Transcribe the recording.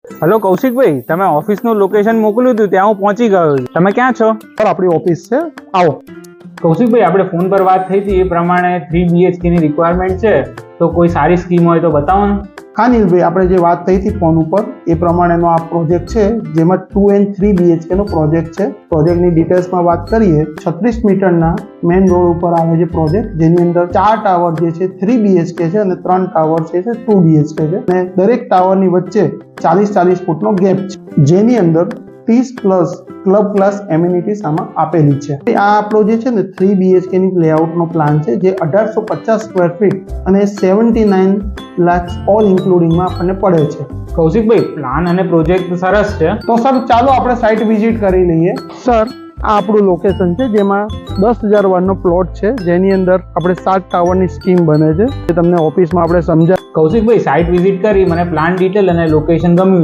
Hello Kaushikbhai, તમે ઓફિસનું location મોકલ્યું હતું ત્યાં હું પહોંચી ગયો છું. તમે ક્યાં છો? સર આપણી ઓફિસ છે, આવો. કૌશિકભાઈ, આપણે ફોન પર વાત થઈ હતી એ પ્રમાણે 3 BHK ની રિક્વાયરમેન્ટ છે, તો કોઈ સારી સ્કીમ હોય તો બતાવો ને. હા નીલભાઈ, આપણે જે વાત થઈ હતી ફોન ઉપર એ પ્રમાણેનો આ પ્રોજેક્ટ છે, જેમાં 2 and 3 BHK નો પ્રોજેક્ટ છે. પ્રોજેક્ટની ડિટેલ્સમાં વાત કરીએ, 36 મીટરના મેઇન રોડ ઉપર આવે છે પ્રોજેક્ટ, જેની અંદર 4 ટાવર જે છે 3 BHK છે અને 3 ટાવર છે 2 BHK છે, અને દરેક ટાવરની વચ્ચે 40-40 ફૂટનો ગેપ છે, જેની અંદર 30 પ્લસ ક્લબ ક્લાસ એમ્યુનિટીઝ આમાં આપેલી છે. આ આપણો જે છે ને 3 BHK ની લેઆઉટનો પ્લાન છે, જે 1850 સ્ક્વેર ફીટ અને 79 લાખ ઓલ ઇન્ક્લુડિંગમાં આપણને પડે છે. કૌશિકભાઈ, પ્લાન અને પ્રોજેક્ટ સરસ છે. તો સર ચાલો આપણે સાઇટ વિઝિટ કરી લઈએ. સર આ આપણું લોકેશન છે, જેમાં 10,000 વારનો પ્લોટ છે, જેની અંદર આપણે 7 ટાવરની સ્કીમ બને છે, જે તમને ઓફિસમાં આપણે સમજાય. કૌશિકભાઈ, સાઇટ વિઝિટ કરી મને પ્લાન ડિટેલ અને લોકેશન ગમ્યું છે.